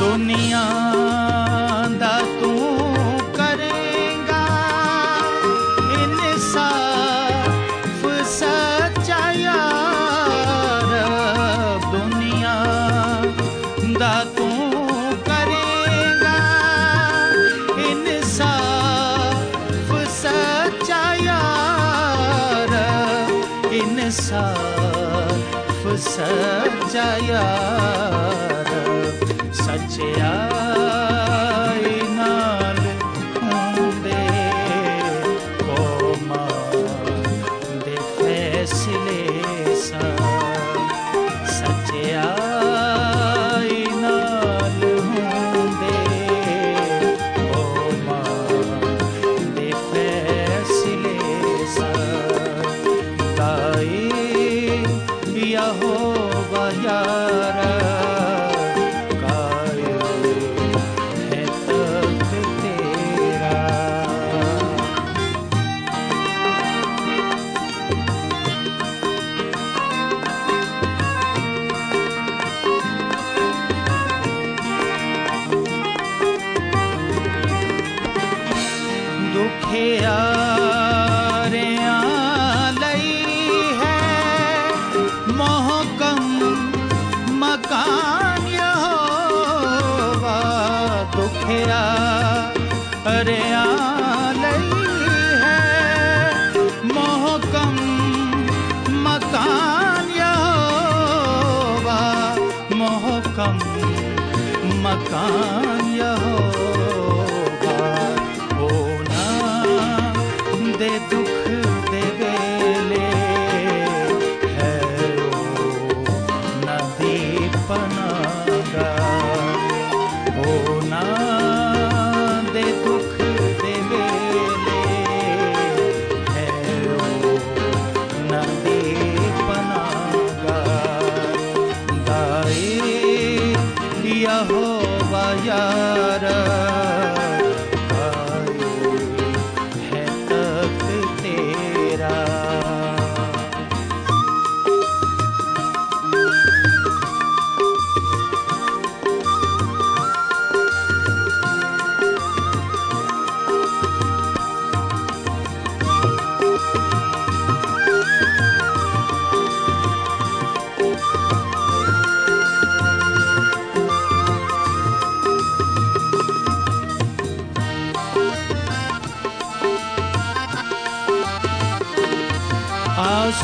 दुनिया दा तू करेगा इंसाफ सच्चा यार, दुनिया दा तू करेगा इंसाफ सच्चा यार, इंसाफ सच्चा यार, सच्चाई नाल होंदे कौमां दे फैसले सा, सच्चाई नाल होंदे कौमां दे फैसले सा, दाई यहोवा यारा दुखियारियां लई है मोहकम मकान यहोवा, दुखियारियां लई है मोहकम मकान यहोवा, मोहकम मकान यहोवा, दे दुख दे वेले है ओ नदी पनागा, ओ ना दे दुख दे वेले है ओ नदी पनागा, दाई यहोवा यारा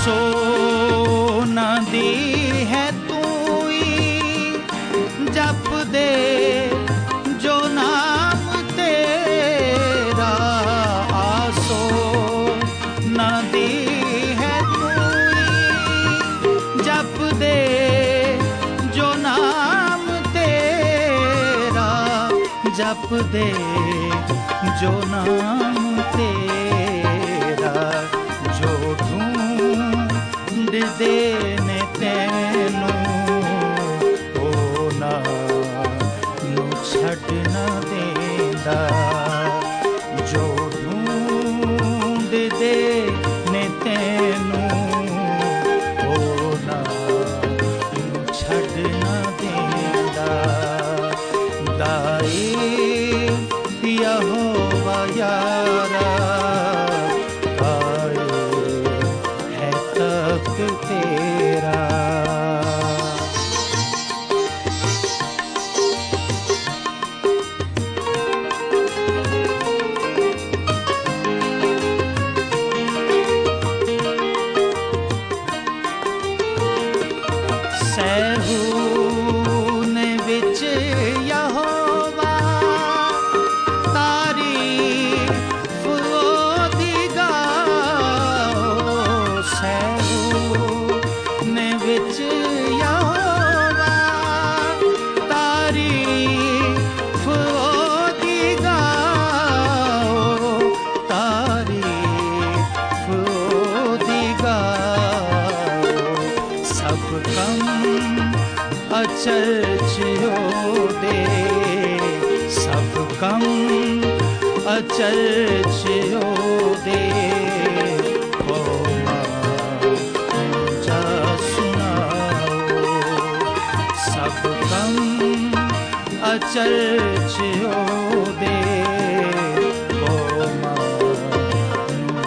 सोना दी है तूई जप दे जो नाम तेरा आसो ना दी है तूई जप दे जो नाम तेरा जप दे जो नाम तेरा जो ढूंढ दे ने तैनू ओ ना नू छड़ ना देंदा जो ढूंढ दे ने तैनू ओ ना नू छड़ ना देंदा दाई यहोवा यारा आए है तख्त तेरा सहून विच यहोवा तारीफ ओदी गाओ सहून विच यहोवा तारीफ ओदी गाओ तारीफ ओदी गाओ सब कम अचरज दे सब कम अचरज दे ओ जा सुनाओ सब कम अचरज दे ओ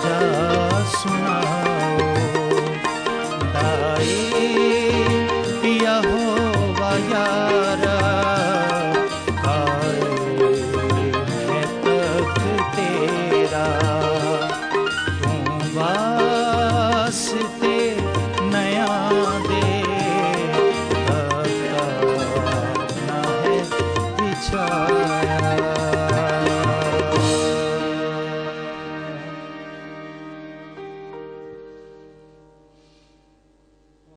जा सुनाओ दाई यहोवा यारा